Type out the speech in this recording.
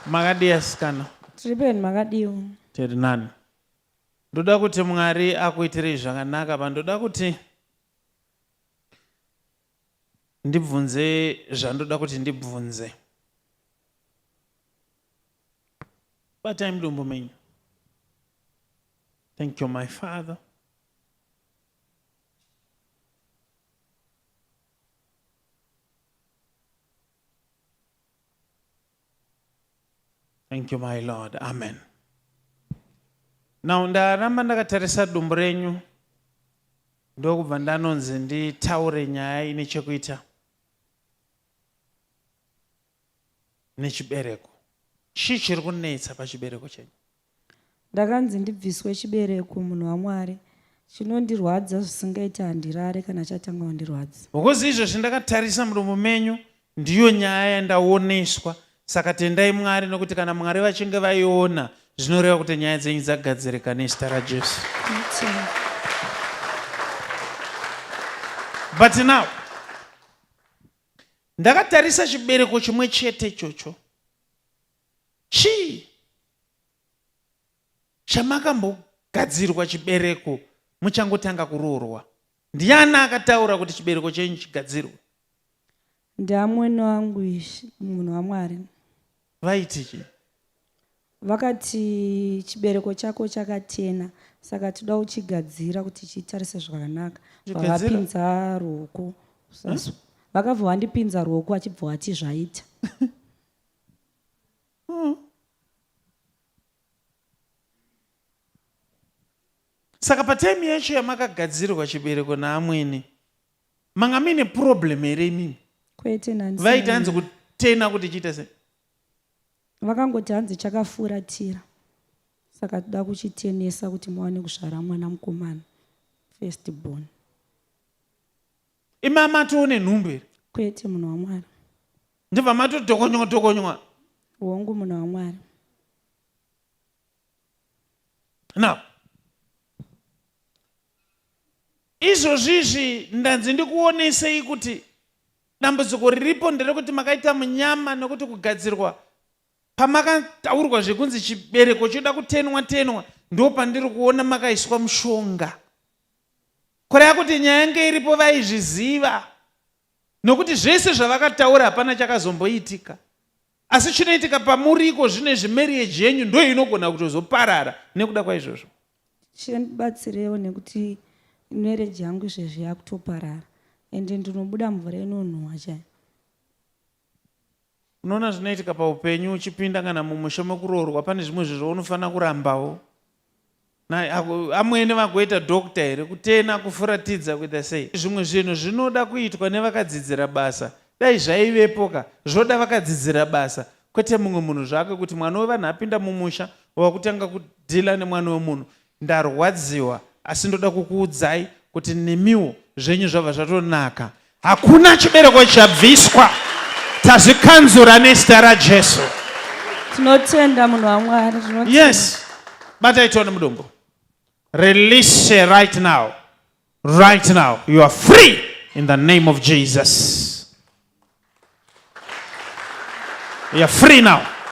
Makadi asikana. Tiripen makadiwa. Tiri nani. Ndoda kuti Mwari akuitire zvakanaka, pandoda kuti ndibvunze zvandoda kuti ndibvunze. Batai mudumbu menyu. Thank you, my Father. Thank you, my Lord. Amen. Now, ndaramba ndakatarisa dumbu renyu ndokubva ndanonzi nditaure nyaya ine chekuita nechibereko. Chii chiri kunetsa pachibereko chenyu? Ndakanzi ndibviswe chibereko, munhu waMwari. Chinondirwadza zvisingaita handirare kana chatanga kundirwadza. Because izvo zvandakatarisa mudumbu menyu ndiyo nyaya yandaoneswa. Saka tendai Mwari nokuti kana Mwari vachinge vaiona zvinoreva kuti nyaya dzenyu dzagadzirika nezita raJesu. But now, ndakatarisa chibereko chimwe chete ichocho. Chii chamakambogadzirwa chibereko muchangotanga kuroorwa? Ndiani akataura kuti chibereko chenyu chigadzirwe? Ndamwene wangu munhu waMwari. Vaiti chii? Vakati chibereko chako chakatena, saka toda uchigadzira kuti chitarise zvakanaka. Vakapinza ruoko. Vakabva vandipinza ruoko achibva vati zvaita. Saka patime yacho yamakagadzirwa chibereko naamwene, manga mine problem here imimi? Kwete nanzi. Vaiti hanzi kutena kuti chiita sei? Vakangoti hanzi chakafuratira. Saka toda kuchitenesa kuti muwane kuzvara mwana mukomana. First born. Ima matoone nhumbu here? Kwete munhu waMwari. Ndibva matotokonywa. Hongu munhu waMwari. Now, izvozvizvi ndanzi ndikuonesei kuti dambudziko riripo nderekuti makaita munyama nokuti kugadzirwa pamakataurwa zvekunzi chibereko choda kutenwa ndo pandiri kuona makaiswa mushonga. Kureva kuti nyaya yange iripo vaizviziva nokuti zvese zvavakataura hapana chakazomboitika. Asi chinoitika pamuriko zvinezvi marriage yenyu ndo inogona kutozoparara nekuda kwaizvozvo. Chendibatsirewo nekuti marriage yangu izvezvi yakutoparara ende ndinobuda mvura inonhuhwa chayo. Unoona zvinoitika paupenyu uchipinda kana mumusha mekuroorwa, pane zvimwe zvezvaunofanira kurambawo. Amwene vagoita dokta here kutena kufuratidza kuita sei. Zvimwe zvinhu zvinoda kuitwa nevakadzidzira basa. Dai zvaivepoka zvoda vakadzidzira basa, kwete mumwe munhu zvake kuti mwana wevanhu apinda mumusha wakutanga kudhila nemwana wemunhu. Ndarwadziwa, asi ndoda kukuudzai kuti nemiwo zvenyu zvabva zvatonaka. Hakuna chibereko chabviswa, tazvikanzura nezita raJesu. Tinotenda munhu waMwari. Yes. Batai tione mudumbu. Release right now. Right now. You are free in the name of Jesus. You are free now.